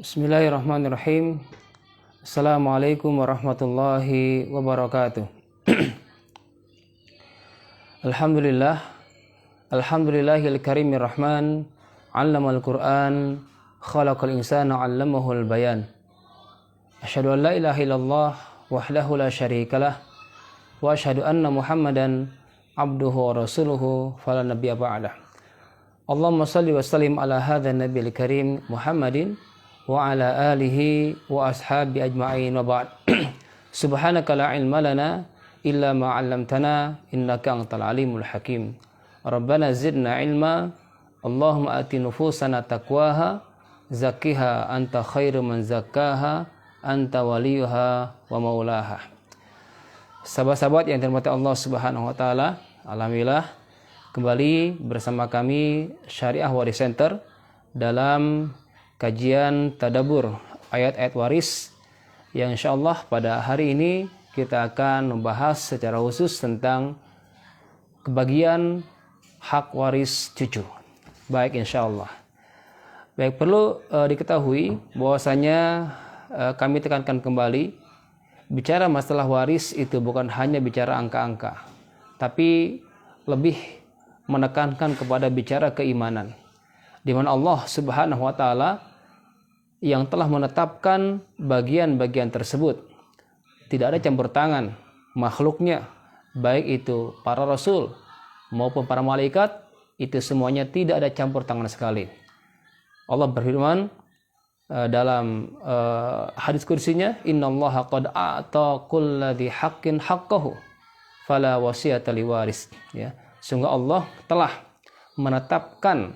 Bismillahirrahmanirrahim. Assalamualaikum warahmatullahi wabarakatuh. Alhamdulillah. Alhamdulillahil karimir rahman. 'Allamal Qur'an. Khalaqal insana 'allamahul bayan. Asyhadu an la ilaha illallah wahdahu la syarikalah wa asyhadu anna Muhammadan abduhu wa rasuluhu fala nabiyya ba'dah. Allahumma shalli wa sallim ala hadzal nabiyil karim Muhammadin wa ala alihi wa ashabi ajma'in wa ba'd. Subhanaka la ilma lana illa ma 'allamtana innaka antal alimul hakim. Rabbana zidna ilma. Allahumma ati nufusana taqwaha zakkiha anta khairu man zakkaha anta waliyuha wa maulaha. Sahabat-sahabat yang dirahmati Allah Subhanahu wa taala, alhamdulillah kembali bersama kami Syariah Waris Center dalam kajian tadabbur ayat-ayat waris yang insyaallah pada hari ini kita akan membahas secara khusus tentang kebagian hak waris cucu. Baik, insyaallah. Baik, perlu diketahui bahwasanya kami tekankan kembali, bicara masalah waris itu bukan hanya bicara angka-angka, tapi lebih menekankan kepada bicara keimanan, di mana Allah Subhanahu wa taala yang telah menetapkan bagian-bagian tersebut. Tidak ada campur tangan makhluknya, baik itu para rasul maupun para malaikat, itu semuanya tidak ada campur tangan sekali. Allah berfirman dalam hadis kursinya, innallaha qad a'ta kulladzi haqqin haqqahu fala wasiyata liwaris. Ya, sungguh Allah telah menetapkan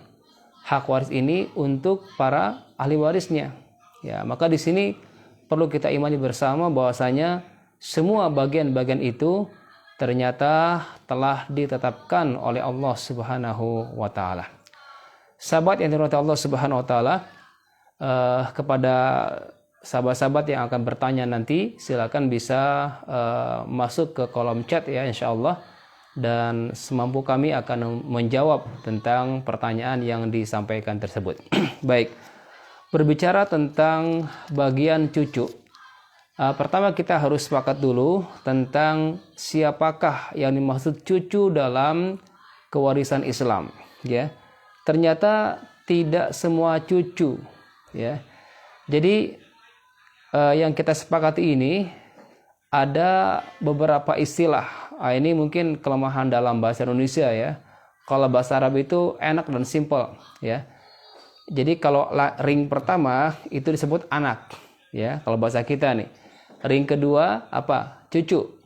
hak waris ini untuk para ahli warisnya. Ya, maka di sini perlu kita imani bersama bahwasanya semua bagian-bagian itu ternyata telah ditetapkan oleh Allah Subhanahu wa taala. Sahabat yang dirahmati Allah Subhanahu wa taala, kepada sahabat-sahabat yang akan bertanya nanti silakan bisa masuk ke kolom chat ya, insyaallah, dan semampu kami akan menjawab tentang pertanyaan yang disampaikan tersebut. Baik, berbicara tentang bagian cucu, pertama kita harus sepakat dulu tentang siapakah yang dimaksud cucu dalam kewarisan Islam. Ya, ternyata tidak semua cucu. Ya, jadi yang kita sepakati ini ada beberapa istilah. Ini mungkin kelemahan dalam bahasa Indonesia ya. Kalau bahasa Arab itu enak dan simpel ya. Jadi kalau ring pertama itu disebut anak ya, kalau bahasa kita nih. Ring kedua apa? Cucu.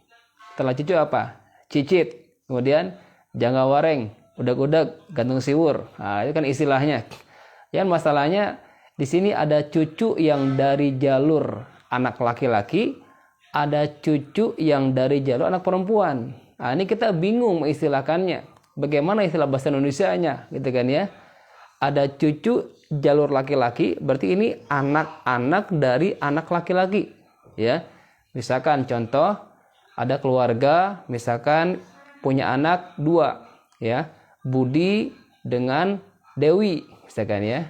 Setelah cucu apa? Cicit. Kemudian jangga wareng, udag-udag, gantung siwur. Nah, itu kan istilahnya. Yang masalahnya di sini ada cucu yang dari jalur anak laki-laki, ada cucu yang dari jalur anak perempuan. Nah, ini kita bingung mengistilahkannya. Bagaimana istilah bahasa Indonesianya, gitu kan ya? Ada cucu jalur laki-laki, berarti ini anak-anak dari anak laki-laki, ya. Misalkan contoh, ada keluarga, misalkan punya anak 2, ya. Budi dengan Dewi, misalkan ya.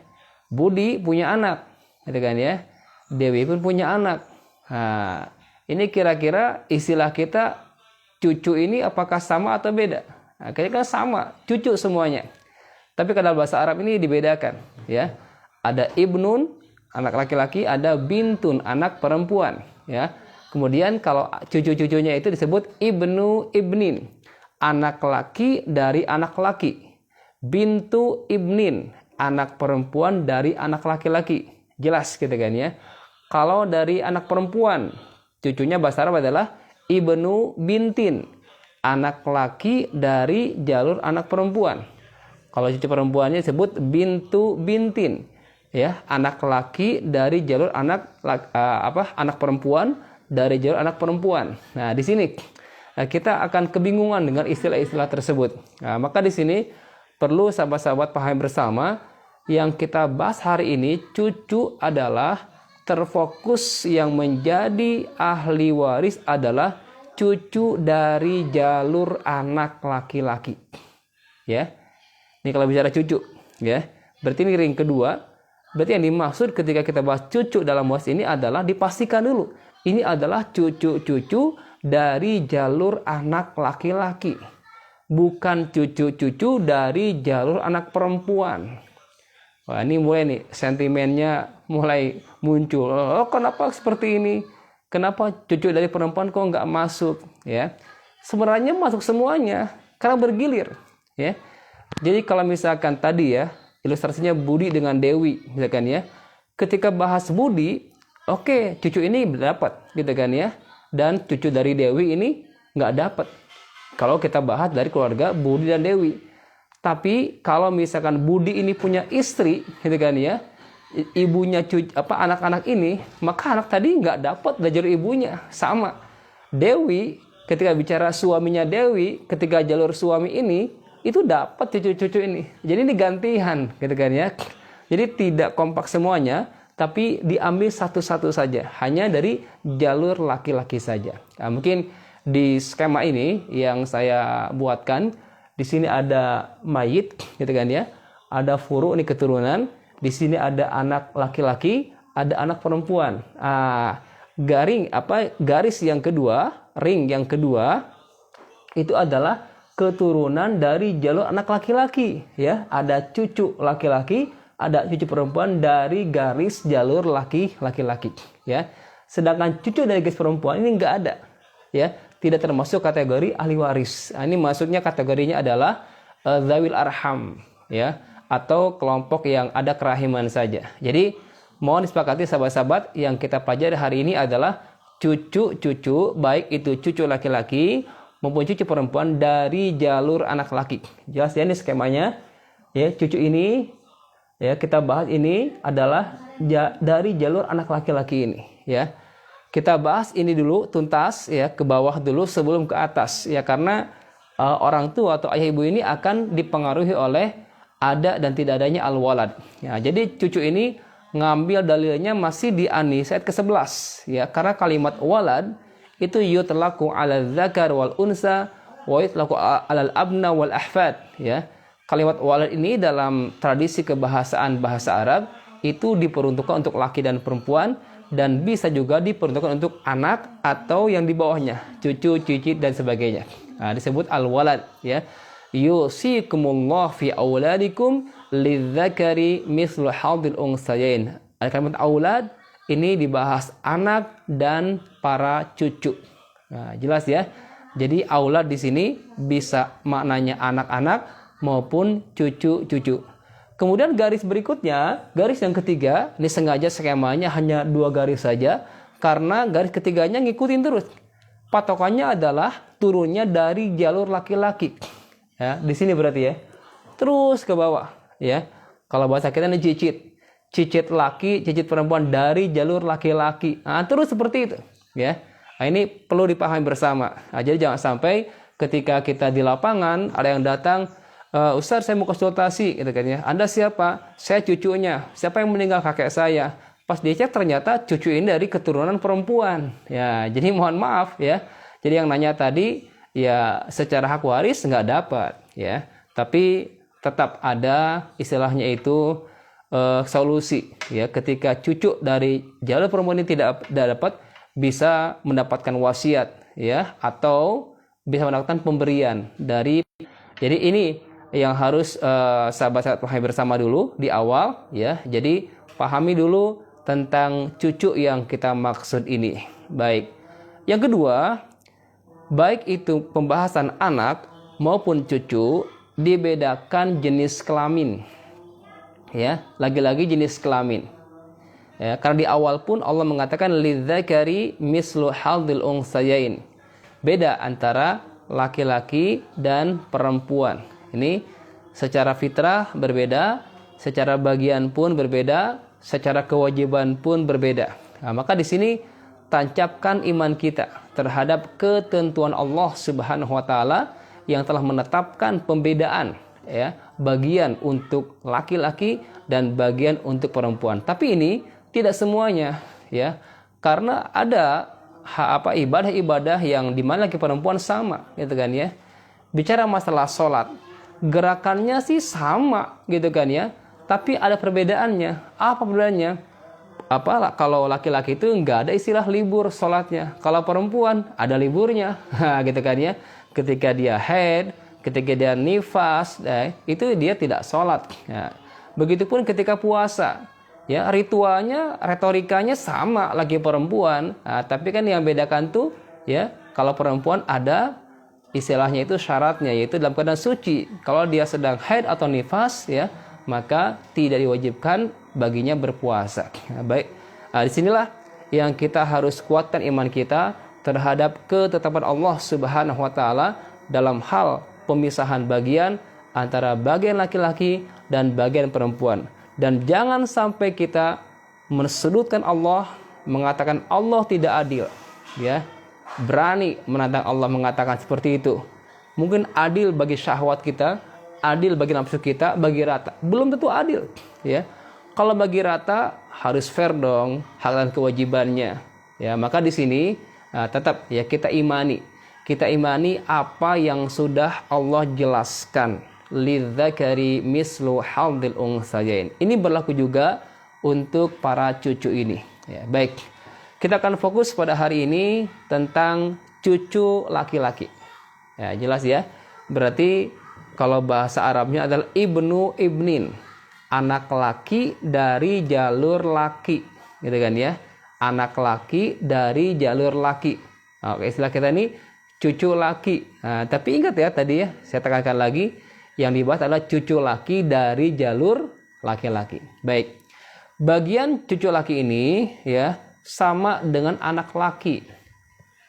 Budi punya anak, gitu kan ya. Dewi pun punya anak. Nah, ini kira-kira istilah kita cucu ini apakah sama atau beda? Nah, kayaknya kan sama, cucu semuanya. Tapi kalau bahasa Arab ini dibedakan, ya. Ada ibnun, anak laki-laki, ada bintun, anak perempuan, ya. Kemudian kalau cucu-cucunya itu disebut ibnu ibnin, anak laki dari anak laki. Bintu ibnin, anak perempuan dari anak laki-laki. Jelas gitu kan ya. Kalau dari anak perempuan, cucunya bahasa Arab adalah ibnu bintin, anak laki dari jalur anak perempuan. Kalau cucu perempuannya disebut bintu bintin, ya, anak laki dari jalur anak perempuan dari jalur anak perempuan. Nah, di sini kita akan kebingungan dengan istilah-istilah tersebut. Nah, maka di sini perlu sahabat-sahabat paham bersama, yang kita bahas hari ini cucu adalah terfokus yang menjadi ahli waris adalah cucu dari jalur anak laki-laki. Ya. Ini kalau bicara cucu, ya. Berarti ini ring kedua. Berarti yang dimaksud ketika kita bahas cucu dalam bahas ini adalah dipastikan dulu. Ini adalah cucu-cucu dari jalur anak laki-laki. Bukan cucu-cucu dari jalur anak perempuan. Wah, ini mulai nih sentimennya mulai muncul. Oh, kenapa seperti ini? Kenapa cucu dari perempuan kok nggak masuk? Ya, sebenarnya masuk semuanya karena bergilir. Ya, jadi kalau misalkan tadi ya ilustrasinya Budi dengan Dewi, misalkan ya, ketika bahas Budi, oke, cucu ini dapat, gitu kan ya, dan cucu dari Dewi ini nggak dapat. Kalau kita bahas dari keluarga Budi dan Dewi. Tapi kalau misalkan Budi ini punya istri, gitu kan ya, ibunya anak-anak ini, maka anak tadi nggak dapat dari jalur ibunya. Sama Dewi, ketika bicara suaminya Dewi, ketika jalur suami ini itu dapat cucu-cucu ini. Jadi ini gantian, gitu kan ya. Jadi tidak kompak semuanya, tapi diambil satu-satu saja, hanya dari jalur laki-laki saja. Nah, mungkin di skema ini yang saya buatkan, di sini ada mayit, gitu kan ya, ada furu ini keturunan, di sini ada anak laki-laki, ada anak perempuan. Garis yang kedua, ring yang kedua itu adalah keturunan dari jalur anak laki-laki, ya. Ada cucu laki-laki, ada cucu perempuan dari garis jalur laki-laki, ya. Sedangkan cucu dari garis perempuan ini enggak ada, ya. Tidak termasuk kategori ahli waris. Ini maksudnya kategorinya adalah zawil arham, ya, atau kelompok yang ada kerahiman saja. Jadi mohon disepakati sahabat-sahabat, yang kita pelajari hari ini adalah cucu-cucu, baik itu cucu laki-laki maupun cucu perempuan dari jalur anak laki. Jelas ya ini skemanya. Ya, cucu ini ya kita bahas ini adalah dari jalur anak laki-laki ini, ya. Kita bahas ini dulu tuntas ya, ke bawah dulu sebelum ke atas ya, karena orang tua atau ayah ibu ini akan dipengaruhi oleh ada dan tidak adanya al-walad. Ya, jadi cucu ini ngambil dalilnya masih di An-Nisa ayat ke-11 ya, karena kalimat walad itu yutlaqu 'ala dzakar wal unsa wa yutlaqu 'alal abna wal ahfad ya. Kalimat walad ini dalam tradisi kebahasaan bahasa Arab itu diperuntukkan untuk laki dan perempuan, dan bisa juga diperuntukkan untuk anak atau yang di bawahnya, cucu, cicit dan sebagainya. Nah, disebut al-walad ya. Yusikumullah fi auladikum lidzakari mislu hadil unsayain. Kalimat aulad ini dibahas anak dan para cucu. Nah, jelas ya. Jadi aulad di sini bisa maknanya anak-anak maupun cucu-cucu. Kemudian garis berikutnya, garis yang ketiga, ini sengaja skemanya hanya 2 garis saja, karena garis ketiganya ngikutin terus. Patokannya adalah turunnya dari jalur laki-laki. Ya, di sini berarti ya. Terus ke bawah, ya. Kalau bahasa kita ini cicit. Cicit laki, cicit perempuan dari jalur laki-laki. Nah, terus seperti itu, ya. Nah, ini perlu dipahami bersama. Nah, jadi jangan sampai ketika kita di lapangan ada yang datang, Ustaz, saya mau konsultasi, gitu kan ya. Anda siapa? Saya cucunya. Siapa yang meninggal? Kakek saya. Pas dicek ternyata cucu ini dari keturunan perempuan. Ya, jadi mohon maaf ya. Jadi yang nanya tadi ya secara hak waris nggak dapat ya. Tapi tetap ada istilahnya itu solusi ya. Ketika cucu dari jalur perempuan ini tidak dapat, bisa mendapatkan wasiat ya, atau bisa mendapatkan pemberian dari. Jadi ini yang harus sahabat-sahabat pahami bersama dulu di awal ya. Jadi pahami dulu tentang cucu yang kita maksud ini. Baik. Yang kedua, baik itu pembahasan anak maupun cucu dibedakan jenis kelamin. Ya, lagi-lagi jenis kelamin. Ya, karena di awal pun Allah mengatakan lidzakari mislu hadzil unsayain. Beda antara laki-laki dan perempuan. Ini secara fitrah berbeda, secara bagian pun berbeda, secara kewajiban pun berbeda. Nah, maka di sini tancapkan iman kita terhadap ketentuan Allah Subhanahu wa taala yang telah menetapkan pembedaan ya, bagian untuk laki-laki dan bagian untuk perempuan. Tapi ini tidak semuanya ya. Karena ada ibadah-ibadah yang dimana laki perempuan sama gitu kan ya. Bicara masalah sholat, gerakannya sih sama gitu kan ya, Tapi ada perbedaannya. Apa perbedaannya? Kalau laki-laki itu nggak ada istilah libur sholatnya. Kalau perempuan ada liburnya, gitu kan ya. Ketika dia haid, ketika dia nifas, itu dia tidak sholat. Ya. Begitupun ketika puasa, ya ritualnya, retorikanya sama lagi perempuan. Nah, tapi kan yang bedakan tuh, ya kalau perempuan ada istilahnya itu syaratnya, yaitu dalam keadaan suci. Kalau dia sedang haid atau nifas, ya maka tidak diwajibkan baginya berpuasa. Nah, baik, disinilah yang kita harus kuatkan iman kita terhadap ketetapan Allah Subhanahu Wa Taala dalam hal pemisahan bagian antara bagian laki-laki dan bagian perempuan. Dan jangan sampai kita mensudutkan Allah, mengatakan Allah tidak adil, ya. Berani menantang Allah mengatakan seperti itu. Mungkin adil bagi syahwat kita, adil bagi nafsu kita, bagi rata. Belum tentu adil, ya. Kalau bagi rata harus fair dong hak dan kewajibannya. Ya, maka di sini tetap ya kita imani. Kita imani apa yang sudah Allah jelaskan. Lidzakari mislu hadzil untsayain. Ini berlaku juga untuk para cucu ini. Ya, baik. Kita akan fokus pada hari ini tentang cucu laki-laki. Ya, jelas ya. Berarti kalau bahasa Arabnya adalah ibnu ibnin. Anak laki dari jalur laki. Gitu kan ya. Anak laki dari jalur laki. Oke, istilah kita ini cucu laki. Nah, tapi ingat ya tadi ya, saya tekankan lagi. Yang dibahas adalah cucu laki dari jalur laki-laki. Baik. Bagian cucu laki ini ya sama dengan anak laki.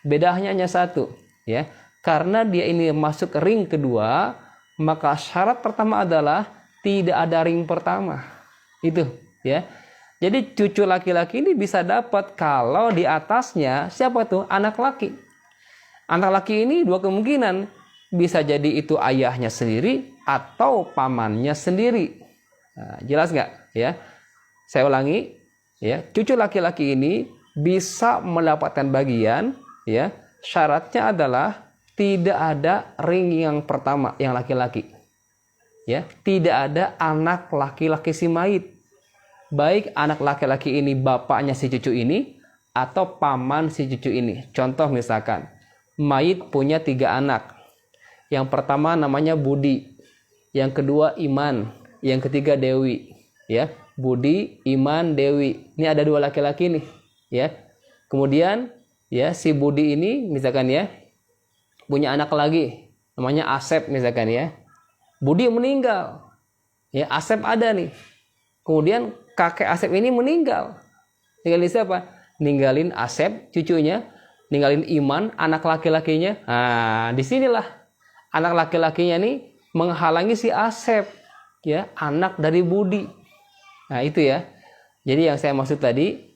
Bedanya hanya satu, ya. Karena dia ini masuk ring kedua, maka syarat pertama adalah tidak ada ring pertama. Itu, ya. Jadi cucu laki-laki ini bisa dapat kalau di atasnya siapa tuh? Anak laki. Anak laki ini dua kemungkinan, bisa jadi itu ayahnya sendiri atau pamannya sendiri. Nah, jelas nggak? Ya, saya ulangi. Ya, cucu laki-laki ini bisa mendapatkan bagian, ya. Syaratnya adalah tidak ada ring yang pertama yang laki-laki. Ya, tidak ada anak laki-laki si mayit. Baik anak laki-laki ini bapaknya si cucu ini atau paman si cucu ini. Contoh misalkan, mayit punya 3 anak. Yang pertama namanya Budi, yang kedua Iman, yang ketiga Dewi, ya. Budi, Iman, Dewi. Ini ada 2 laki-laki nih, ya. Kemudian ya si Budi ini misalkan ya punya anak lagi namanya Asep misalkan ya. Budi meninggal. Ya, Asep ada nih. Kemudian kakek Asep ini meninggal. Ninggalin siapa? Ninggalin Asep cucunya, ninggalin Iman anak laki-lakinya. Nah, disinilah anak laki-lakinya nih menghalangi si Asep, ya, anak dari Budi. Nah itu ya. Jadi yang saya maksud tadi,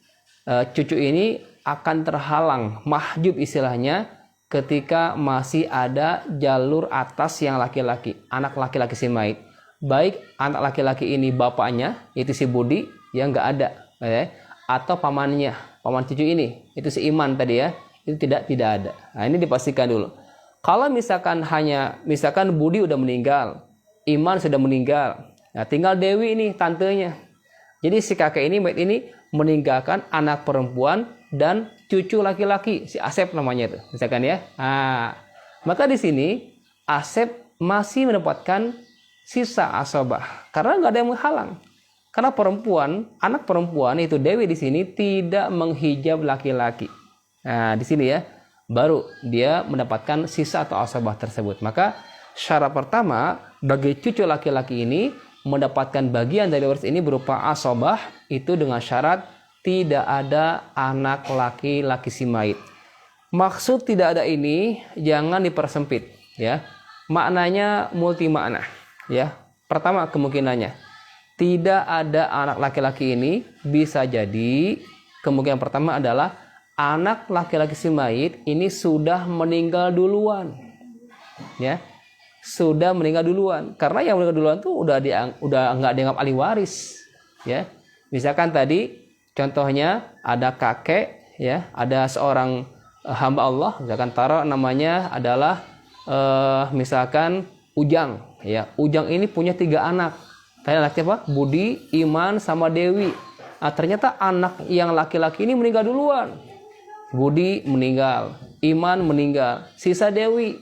cucu ini akan terhalang, mahjub istilahnya, ketika masih ada jalur atas yang laki-laki, anak laki-laki si mayit. Baik anak laki-laki ini bapaknya, itu si Budi, yang nggak ada, ya. Atau pamannya, paman cucu ini, itu si Iman tadi ya, itu tidak ada. Nah ini dipastikan dulu. Kalau misalkan Budi udah meninggal, Iman sudah meninggal, nah tinggal Dewi ini tantenya. Jadi si kakek ini, mayit ini meninggalkan anak perempuan dan cucu laki-laki, si Asep namanya itu, misalkan ya. Nah, maka di sini Asep masih mendapatkan sisa asabah karena nggak ada yang menghalang. Karena perempuan, anak perempuan itu Dewi di sini tidak menghijab laki-laki. Nah, di sini ya baru dia mendapatkan sisa atau asabah tersebut. Maka syarat pertama bagi cucu laki-laki ini mendapatkan bagian dari waris ini berupa asabah itu dengan syarat tidak ada anak laki-laki si mayit. Maksud tidak ada ini jangan dipersempit, ya. Maknanya multi makna, ya. Pertama kemungkinannya tidak ada anak laki-laki ini bisa jadi kemungkinan pertama adalah anak laki-laki si mayit ini sudah meninggal duluan, ya. Sudah meninggal duluan, karena yang meninggal duluan tuh udah nggak dianggap ahli waris, ya. Misalkan tadi contohnya ada kakek, ya, ada seorang hamba Allah, misalkan taruh namanya adalah misalkan Ujang, ya. Ujang ini punya 3 anak, Tadi anaknya apa? Budi, Iman, sama Dewi. Nah, ternyata anak yang laki-laki ini meninggal duluan. Budi meninggal, Iman meninggal, sisa Dewi.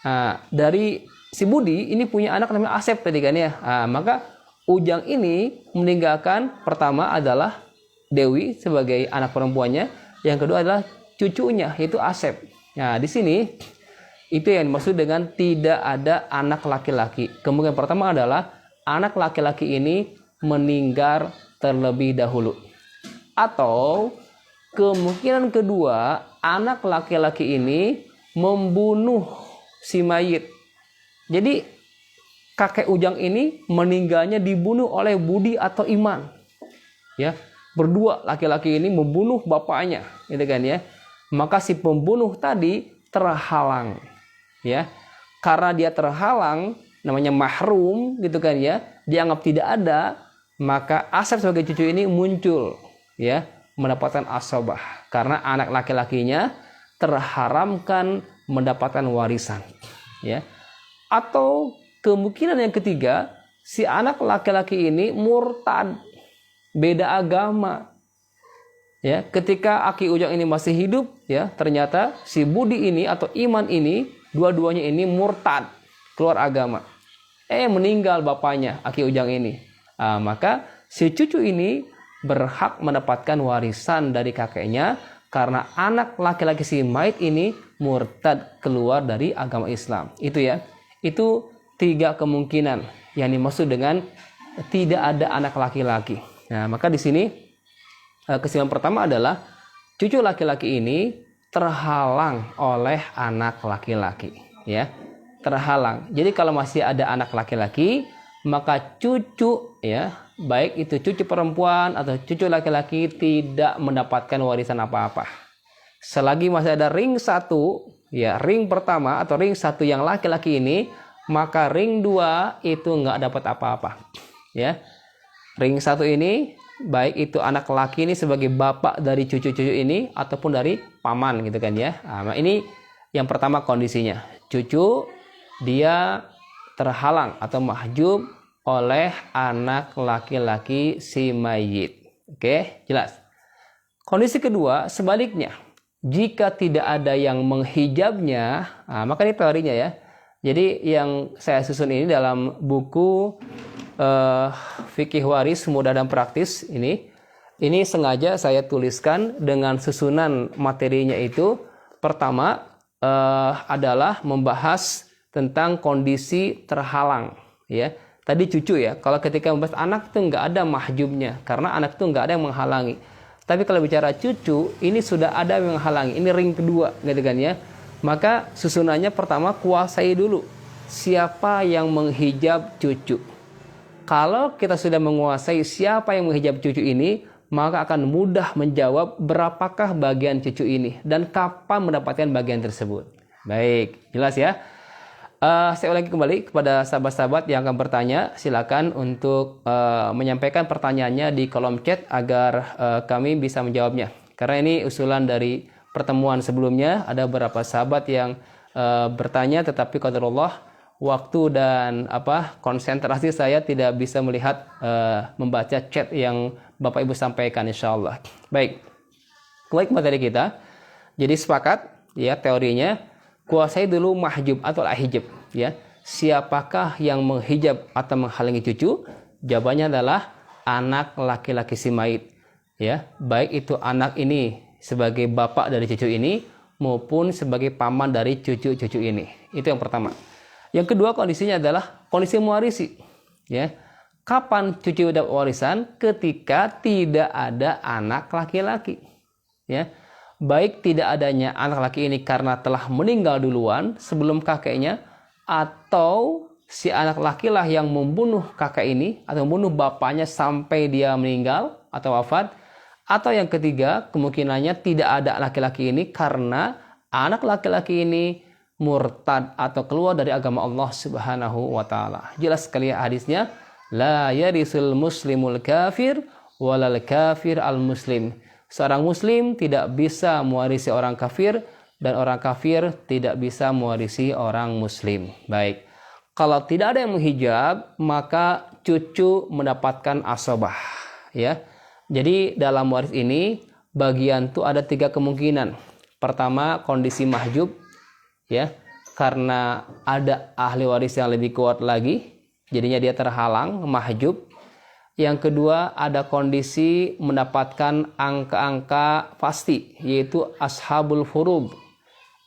Nah, dari si Budi ini punya anak namanya Asep tadi kan ya. Nah, maka Ujang ini meninggalkan pertama adalah Dewi sebagai anak perempuannya, yang kedua adalah cucunya yaitu Asep. Nah, di sini itu yang dimaksud dengan tidak ada anak laki-laki. Kemungkinan pertama adalah anak laki-laki ini meninggal terlebih dahulu. Atau kemungkinan kedua, anak laki-laki ini membunuh si mayit. Jadi kakek Ujang ini meninggalnya dibunuh oleh Budi atau Iman. Ya, berdua laki-laki ini membunuh bapaknya, gitu kan ya. Maka si pembunuh tadi terhalang. Ya. Karena dia terhalang, namanya mahrum gitu kan ya, dianggap tidak ada, maka Asep sebagai cucu ini muncul ya, mendapatkan asobah karena anak laki-lakinya terharamkan mendapatkan warisan ya. Atau kemungkinan yang ketiga, si anak laki-laki ini murtad, beda agama ya. Ketika Aki Ujang ini masih hidup ya, ternyata si Budi ini atau Iman ini dua-duanya ini murtad, keluar agama. Meninggal bapaknya Aki Ujang ini. Maka si cucu ini berhak mendapatkan warisan dari kakeknya karena anak laki-laki si mayit ini murtad, keluar dari agama Islam. Itu ya. Itu 3 kemungkinan yang dimaksud dengan tidak ada anak laki-laki. Nah, maka di sini kesimpulan pertama adalah cucu laki-laki ini terhalang oleh anak laki-laki, ya. Terhalang. Jadi kalau masih ada anak laki-laki, maka cucu ya, baik itu cucu perempuan atau cucu laki-laki tidak mendapatkan warisan apa-apa. Selagi masih ada ring 1, ya, ring pertama atau ring 1 yang laki-laki ini, maka ring 2 itu nggak dapat apa-apa. Ya. Ring 1 ini baik itu anak laki ini sebagai bapak dari cucu-cucu ini ataupun dari paman gitu kan ya. Nah, ini yang pertama kondisinya. Cucu dia terhalang atau mahjub oleh anak laki-laki si mayit. Oke, jelas. Kondisi kedua sebaliknya. Jika tidak ada yang menghijabnya, maka ini teorinya ya. Jadi yang saya susun ini dalam buku Fikih Waris Mudah dan Praktis ini sengaja saya tuliskan dengan susunan materinya itu. Pertama adalah membahas tentang kondisi terhalang ya. Tadi cucu ya, kalau ketika membahas anak itu nggak ada mahjubnya karena anak itu nggak ada yang menghalangi. Tapi kalau bicara cucu, ini sudah ada yang menghalangi. Ini ring kedua gitu kan ya. Maka susunannya pertama kuasai dulu siapa yang menghijab cucu. Kalau kita sudah menguasai siapa yang menghijab cucu ini, maka akan mudah menjawab berapakah bagian cucu ini dan kapan mendapatkan bagian tersebut. Baik, jelas ya. Saya ulangi kembali kepada sahabat-sahabat yang akan bertanya, silakan untuk menyampaikan pertanyaannya di kolom chat agar kami bisa menjawabnya. Karena ini usulan dari pertemuan sebelumnya, ada beberapa sahabat yang bertanya, tetapi qadarullah waktu dan konsentrasi saya tidak bisa melihat membaca chat yang Bapak Ibu sampaikan, insyaallah. Baik, kembali ke materi kita. Jadi sepakat ya teorinya. Kuasai dulu mahjub atau al-hijab ya. Siapakah yang menghijab atau menghalangi cucu? Jawabannya adalah anak laki-laki si mayit ya. Baik itu anak ini sebagai bapak dari cucu ini maupun sebagai paman dari cucu-cucu ini. Itu yang pertama. Yang kedua kondisinya adalah kondisi mewarisi ya. Kapan cucu dapat warisan? Ketika tidak ada anak laki-laki ya. Baik tidak adanya anak laki ini karena telah meninggal duluan sebelum kakeknya, atau si anak lakilah yang membunuh kakek ini atau membunuh bapaknya sampai dia meninggal atau wafat, atau yang ketiga kemungkinannya tidak ada laki-laki ini karena anak laki-laki ini murtad atau keluar dari agama Allah Subhanahu wa taala. Jelas sekali hadisnya, la yarisul muslimul kafir walal kafir al muslim. Seorang muslim tidak bisa mewarisi orang kafir dan orang kafir tidak bisa mewarisi orang muslim. Baik. Kalau tidak ada yang menghijab, maka cucu mendapatkan asobah. Ya, jadi dalam waris ini bagian tuh ada 3 kemungkinan. Pertama, kondisi mahjub, ya, karena ada ahli waris yang lebih kuat lagi, jadinya dia terhalang, mahjub. Yang kedua, ada kondisi mendapatkan angka-angka pasti, yaitu ashabul furud,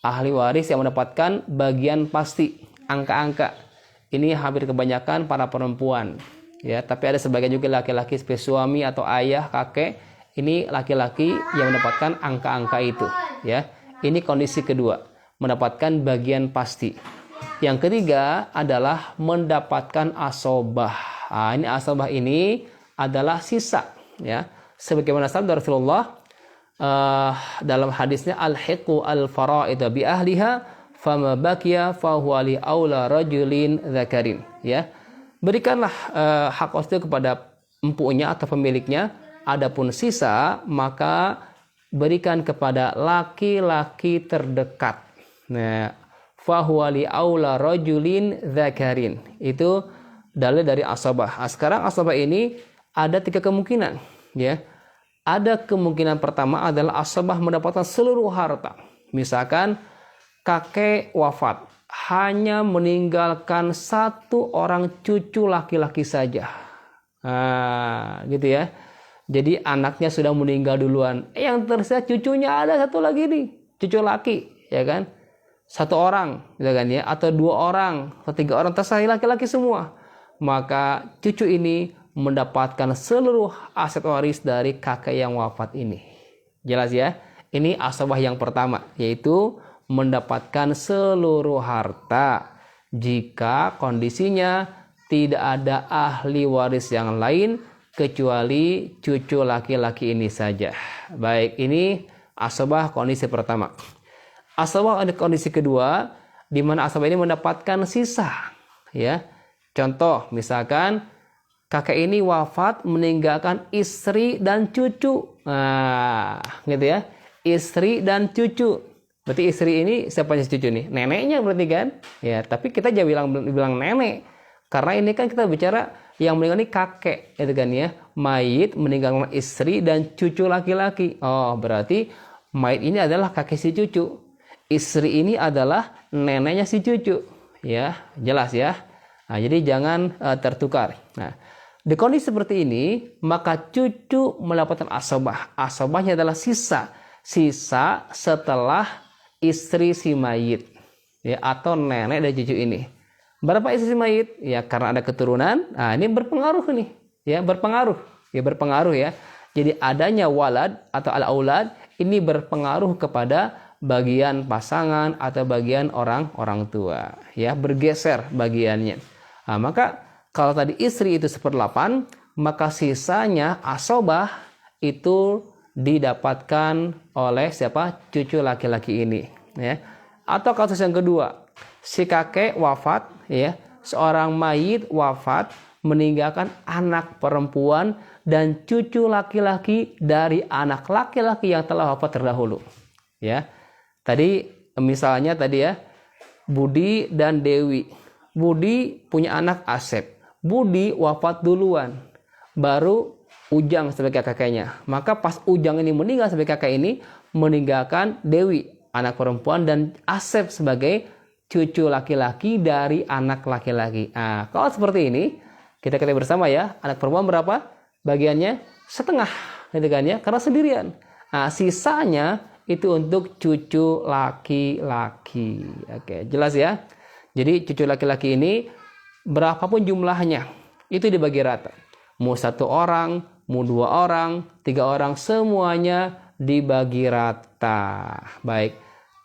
ahli waris yang mendapatkan bagian pasti, angka-angka. Ini hampir kebanyakan para perempuan, ya, tapi ada sebagian juga laki-laki seperti suami atau ayah, kakek. Ini laki-laki yang mendapatkan angka-angka itu, ya. Ini kondisi kedua, mendapatkan bagian pasti. Yang ketiga adalah mendapatkan asobah. Nah, ini asobah ini adalah sisa, ya. Sebagaimana sabda Rasulullah dalam hadisnya, al-hiqu al-fara'id bi ahliha fama baqiya fahuwa li aula rajulin dzakarin, ya. Berikanlah hak waris itu kepada empunya atau pemiliknya, adapun sisa maka berikan kepada laki-laki terdekat. Nah, fahuwa li aula rajulin dzakarin, itu dalil dari asabah. Nah, sekarang asabah ini ada 3 kemungkinan, ya. Ada kemungkinan pertama adalah asabah mendapatkan seluruh harta. Misalkan kakek wafat, hanya meninggalkan 1 orang cucu laki-laki saja. Nah, gitu ya. Jadi anaknya sudah meninggal duluan. Yang tersisa cucunya ada 1 lagi nih, cucu laki, ya kan? 1 orang, gitu kan ya, atau 2 orang, atau 3 orang, terserah laki-laki semua. Maka cucu ini mendapatkan seluruh aset waris dari kakek yang wafat ini. Jelas ya? Ini asabah yang pertama, yaitu mendapatkan seluruh harta jika kondisinya tidak ada ahli waris yang lain kecuali cucu laki-laki ini saja. Baik, ini asabah kondisi pertama. Asabah kondisi kedua, di mana asabah ini mendapatkan sisa, ya. Contoh, misalkan kakek ini wafat meninggalkan istri dan cucu. Nah, gitu ya. Istri dan cucu. Berarti istri ini siapa cucu nih? Neneknya berarti kan? Ya, tapi kita jangan bilang nenek. Karena ini kan kita bicara yang meninggal ini kakek, gitu kan ya. Mayit meninggalkan istri dan cucu laki-laki. Oh, berarti mayit ini adalah kakek si cucu. Istri ini adalah neneknya si cucu. Ya, jelas ya. Nah, jadi jangan tertukar. Nah, di kondisi seperti ini, maka cucu mendapatkan asabah. Asabahnya adalah sisa setelah istri si mayit, ya, atau nenek dari cucu ini. Berapa istri si mayit? Ya, karena ada keturunan. Nah, ini berpengaruh nih, ya, berpengaruh ya. Jadi adanya walad atau al-aulad ini berpengaruh kepada bagian pasangan atau bagian orang tua, ya, bergeser bagiannya. Nah, maka kalau tadi istri itu 1/8, maka sisanya asobah itu didapatkan oleh siapa? Cucu laki-laki ini, ya. Atau kasus yang kedua, si kakek wafat, ya, seorang mayit wafat meninggalkan anak perempuan dan cucu laki-laki dari anak laki-laki yang telah wafat terdahulu, ya. Tadi misalnya tadi ya, Budi dan Dewi. Budi punya anak Asep. Budi wafat duluan, baru Ujang sebagai kakeknya. Maka pas Ujang ini meninggal sebagai kakek ini, meninggalkan Dewi, anak perempuan, dan Asep sebagai cucu laki-laki dari anak laki-laki. Nah, kalau seperti ini, kita ketahui bersama ya, anak perempuan berapa bagiannya? Setengah, gitu kan ya, karena sendirian. Nah, sisanya itu untuk cucu laki-laki. Oke, jelas ya. Jadi cucu laki-laki ini berapapun jumlahnya, itu dibagi rata. Mau 1 orang, mau 2 orang, 3 orang, semuanya dibagi rata. Baik,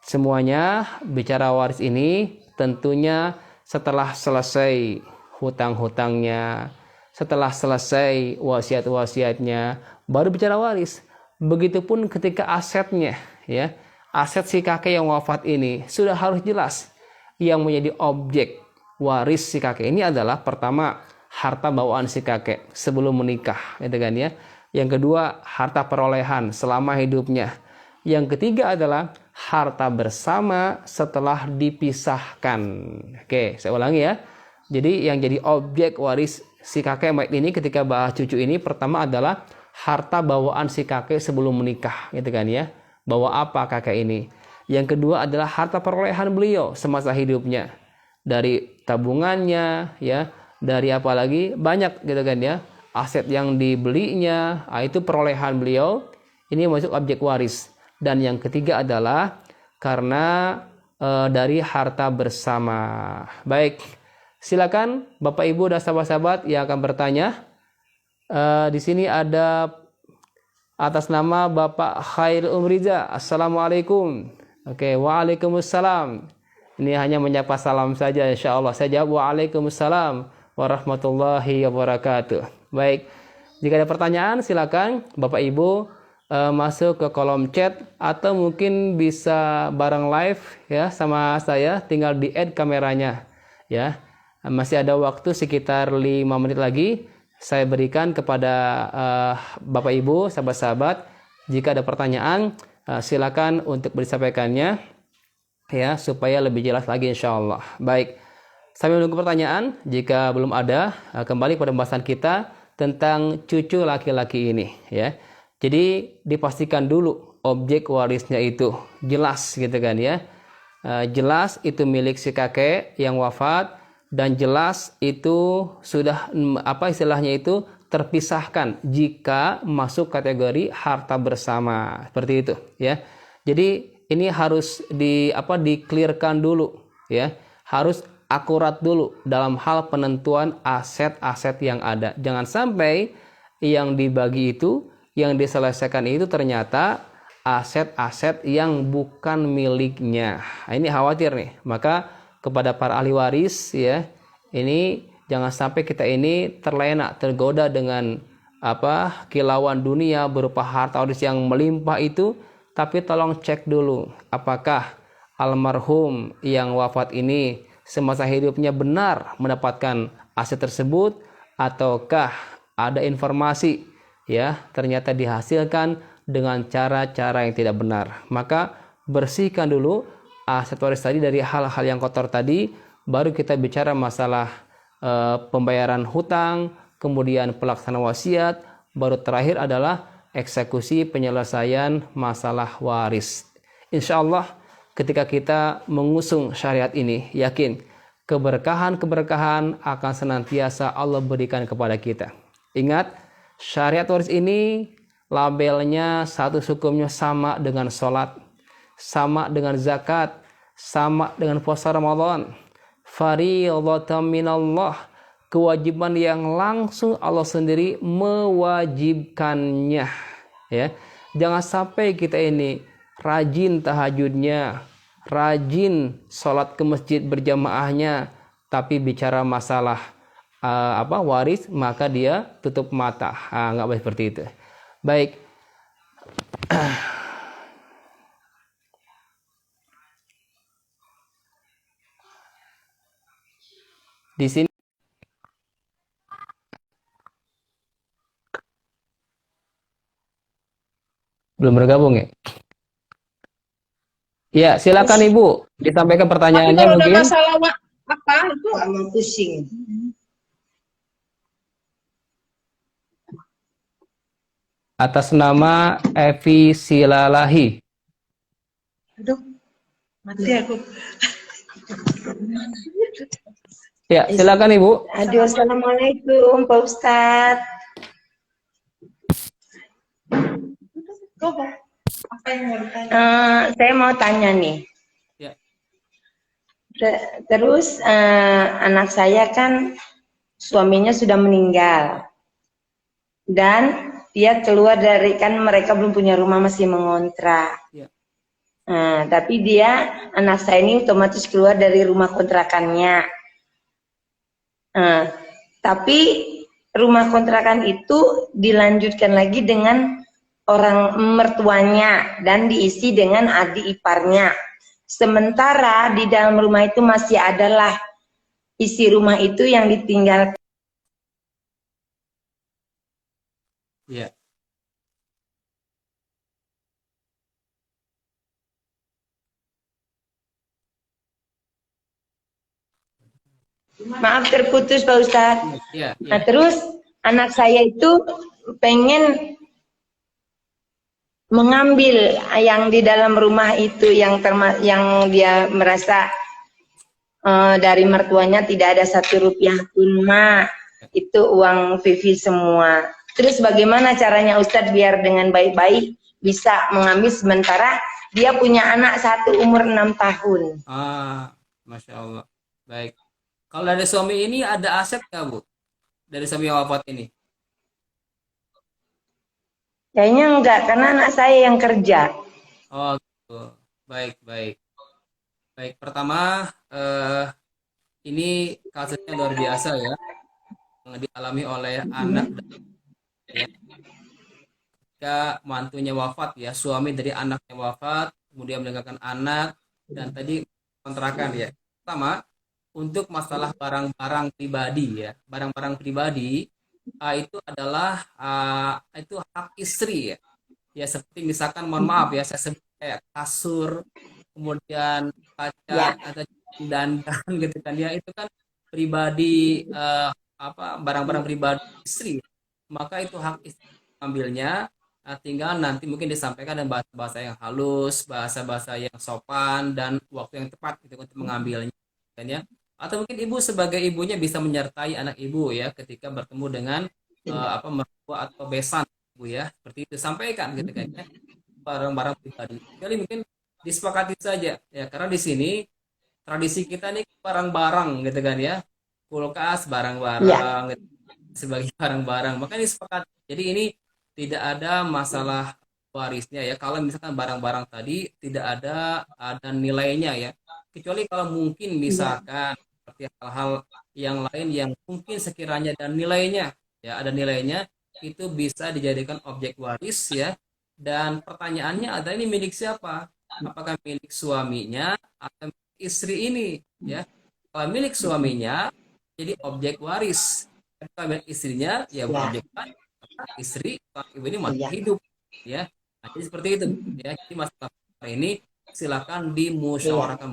semuanya bicara waris ini tentunya setelah selesai hutang-hutangnya, setelah selesai wasiat-wasiatnya, baru bicara waris. Begitupun ketika asetnya, ya, aset si kakek yang wafat ini sudah harus jelas. Yang menjadi objek waris si kakek ini adalah pertama, harta bawaan si kakek sebelum menikah, gitu kan ya. Yang kedua, harta perolehan selama hidupnya. Yang ketiga adalah harta bersama setelah dipisahkan. Oke, saya ulangi ya. Jadi yang jadi objek waris si kakek baik ini ketika bahas cucu ini, pertama adalah harta bawaan si kakek sebelum menikah, gitu kan ya. Bawa apa kakek ini? Yang kedua adalah harta perolehan beliau semasa hidupnya, dari tabungannya, ya, dari apa lagi banyak, gitu kan ya. Aset yang dibelinya, itu perolehan beliau. Ini masuk objek waris. Dan yang ketiga adalah karena dari harta bersama. Baik, silakan Bapak Ibu dan sahabat-sahabat yang akan bertanya. Di sini ada atas nama Bapak Khair Umriza. Assalamualaikum. Oke, waalaikumsalam. Ini hanya menyapa salam saja, insya Allah. Saya jawab waalaikumsalam warahmatullahi wabarakatuh. Baik, jika ada pertanyaan silakan Bapak Ibu masuk ke kolom chat atau mungkin bisa bareng live ya sama saya, tinggal di add kameranya ya. Masih ada waktu sekitar 5 menit lagi saya berikan kepada Bapak Ibu, sahabat-sahabat. Jika ada pertanyaan silakan untuk disampaikannya ya, supaya lebih jelas lagi insya Allah. Baik, sambil menunggu pertanyaan, jika belum ada, kembali pada pembahasan kita tentang cucu laki-laki ini ya. Jadi dipastikan dulu objek warisnya itu jelas, gitu kan ya. Jelas itu milik si kakek yang wafat, dan jelas itu sudah apa istilahnya itu terpisahkan jika masuk kategori harta bersama, seperti itu ya. Jadi ini harus di-clearkan dulu ya. Harus akurat dulu dalam hal penentuan aset-aset yang ada. Jangan sampai yang dibagi itu, yang diselesaikan itu ternyata aset-aset yang bukan miliknya. Nah, ini khawatir nih. Maka kepada para ahli waris ya, ini jangan sampai kita ini terlena, tergoda dengan kilauan dunia berupa harta waris yang melimpah itu, tapi tolong cek dulu apakah almarhum yang wafat ini semasa hidupnya benar mendapatkan aset tersebut, ataukah ada informasi ya ternyata dihasilkan dengan cara-cara yang tidak benar. Maka bersihkan dulu aset waris tadi dari hal-hal yang kotor tadi, baru kita bicara masalah pembayaran hutang, kemudian pelaksanaan wasiat, baru terakhir adalah eksekusi penyelesaian masalah waris. Insya Allah ketika kita mengusung syariat ini, yakin keberkahan-keberkahan akan senantiasa Allah berikan kepada kita. Ingat, syariat waris ini labelnya satu, hukumnya sama dengan sholat, sama dengan zakat, sama dengan puasa Ramadan. Fardhatan minallah, kewajiban yang langsung Allah sendiri mewajibkannya ya. Jangan sampai kita ini rajin tahajudnya, rajin sholat ke masjid berjamaahnya, tapi bicara masalah waris maka dia tutup mata. Nggak boleh seperti itu. Baik. Di sini belum bergabung ya? Ya, silakan Ibu disampaikan Tapi pertanyaannya kalau udah mungkin. masalah apa itu emang pusing. Atas nama Evi Silalahi. Aduh, mati aku. Ya, silakan Ibu. Aduh, assalamualaikum Pak Ustadz. Apa yang mau ditanya? Saya mau tanya nih. Ya. Terus anak saya kan suaminya sudah meninggal dan dia keluar dari, kan mereka belum punya rumah, masih mengontrak. Ya. Tapi anak saya ini otomatis keluar dari rumah kontrakannya. Tapi rumah kontrakan itu dilanjutkan lagi dengan orang mertuanya dan diisi dengan adik iparnya. Sementara di dalam rumah itu masih adalah isi rumah itu yang ditinggalkan. Ya. Maaf terputus Pak Ustadz. Iya, Nah iya. terus anak saya itu pengen mengambil yang di dalam rumah itu yang dia merasa dari mertuanya tidak ada 1 rupiah pun, Ma. Itu uang Vivi semua. Terus bagaimana caranya Ustadz biar dengan baik-baik bisa mengambil sementara dia punya anak satu umur 6 tahun. Masya Allah. Baik. Kalau dari suami ini ada aset nggak, Bu? Dari suami yang wafat ini? Kayaknya enggak, karena anak saya yang kerja. Oh, gitu. Baik, baik. Baik, pertama, ini kasusnya luar biasa ya, yang dialami oleh anak ya, ketika mantunya wafat ya, suami dari anaknya wafat, kemudian meninggalkan anak, dan tadi kontrakan ya. Pertama, untuk masalah barang-barang pribadi ya, barang-barang pribadi itu adalah itu hak istri ya. Ya seperti misalkan mohon maaf ya saya sebut kayak kasur, kemudian kaca Ya, atau dandan gitu kan ya itu kan pribadi apa barang-barang pribadi istri. Maka itu hak istri mengambilnya. Tinggal nanti mungkin disampaikan dengan bahasa-bahasa yang halus, bahasa-bahasa yang sopan dan waktu yang tepat gitu untuk mengambilnya kan ya. Atau mungkin ibu sebagai ibunya bisa menyertai anak ibu ya ketika bertemu dengan apa mertua atau besan ibu ya seperti itu sampaikan gitu kan ya barang-barang pribadi. Jadi mungkin disepakati saja ya karena di sini tradisi kita nih barang-barang gitu kan ya kulkas ya, barang-barang gitu, sebagai barang-barang makanya disepakati. Jadi ini tidak ada masalah warisnya ya kalau misalkan barang-barang tadi tidak ada nilainya ya kecuali kalau mungkin ya, misalkan seperti hal-hal yang lain yang mungkin sekiranya dan nilainya ya ada nilainya itu bisa dijadikan objek waris ya dan pertanyaannya adalah ini milik siapa? Apakah milik suaminya atau milik istri ini? Ya, kalau milik suaminya jadi objek waris. Kalau milik istrinya ya bukan ya, objek waris. Karena istri kalau ibu ini masih iya, hidup. Ya, nah, jadi seperti itu. Ya, jadi masalah ini silakan iya, dimusyawarahkan.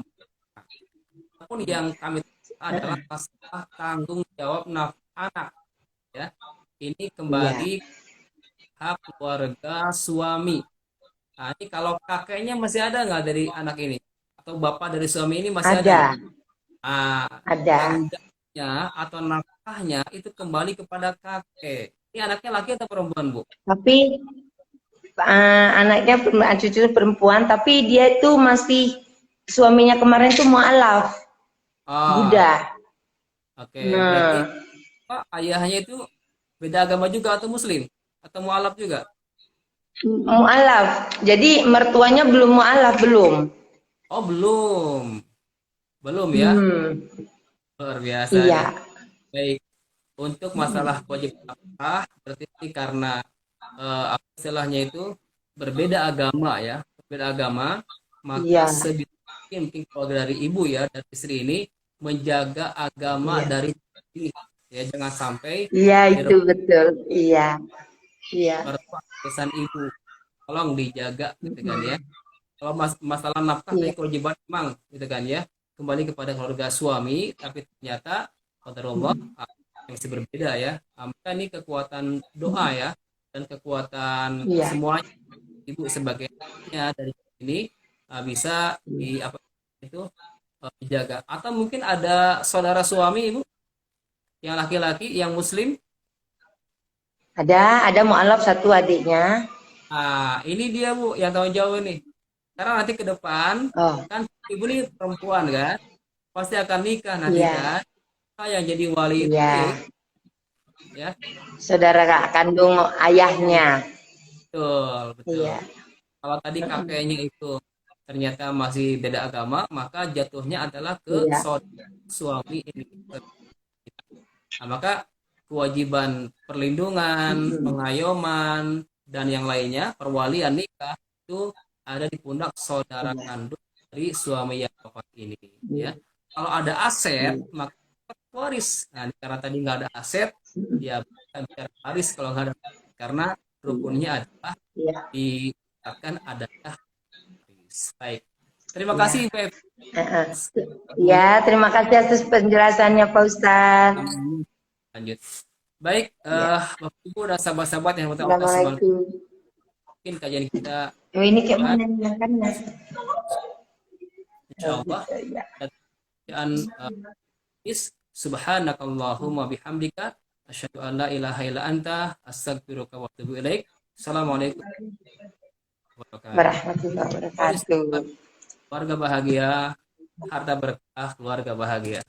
Apapun yang kami adalah masalah tanggung jawab nafkah anak. Ya, ini iya. kembali hak keluarga suami. Nah, ini kalau kakeknya masih ada nggak dari anak ini? Atau bapak dari suami ini masih ada nggak? Ada, Ah, ada. tanggung jawabnya atau nafkahnya itu kembali kepada kakek. Ini anaknya laki atau perempuan, Bu? Tapi anaknya cucu perempuan, tapi dia itu masih suaminya kemarin tuh mualaf, Ah, Buddha. oke. Berarti Nah, Pak, ayahnya itu beda agama juga atau muslim? Atau mualaf juga? mualaf. Jadi mertuanya belum mualaf, belum. Oh, belum. Belum ya? Hmm, Luar biasa nih. iya, Baik. Untuk masalah wajib nafkah, berarti ini karena apa istilahnya itu berbeda agama ya, berbeda agama, maka iya, sebisa mungkin kalau dari ibu ya dari istri ini menjaga agama iya. dari ini ya jangan sampai Iya, itu dirugikan betul. Iya, iya. mertua pesan ibu, tolong dijaga gitu kan ya. Kalau masalah nafkah tadi Iya, kewajiban memang gitu kan ya kembali kepada keluarga suami, tapi ternyata qadarullah yang masih berbeda ya. Maka ini kekuatan doa ya dan kekuatan iya. semuanya ibu sebagai anaknya dari ini bisa di apa itu dijaga atau mungkin ada saudara suami ibu yang laki-laki yang muslim. Ada mualaf satu adiknya. Ini dia bu yang tanggung jawab nih karena nanti ke depan Oh, kan ibu ini perempuan kan pasti akan nikah nanti iya, kan. Yang jadi wali itu ya iya. ya Saudara kak kandung ayahnya. betul betul. Iya, Kalau tadi kakeknya itu ternyata masih beda agama, maka jatuhnya adalah ke iya, saudara suami ini. Nah, maka kewajiban perlindungan, pengayoman, dan yang lainnya, perwalian nikah itu ada di pundak saudara iya, kandung dari suami yang wafat ini. iya, Ya, kalau ada aset, iya. maka waris. Nah, karena tadi nggak ada aset, ya bukan bicara waris kalau nggak ada, karena rukunnya adalah Iya. dikatakan adanya waris. Baik. Terima Ya. kasih Ibu Evi. Ya, terima kasih atas penjelasannya Pak Ustadz. Lanjut. Baik, Ya. Bapak Ibu dan sahabat-sahabat yang bertemu Allah Subhanahu. Assalamualaikum. Mungkin kajian kita Oh, ini kayak mana makannya? insya Oh, Allah gitu, ya. dan subhanakallahumma bihamdika asyhadu an la ilaha illa anta astaghfiruka wa atubu ilaik. Assalamualaikum warahmatullahi wabarakatuh. Warahmatullahi wabarakatuh. Keluarga bahagia, harta berkah, keluarga bahagia.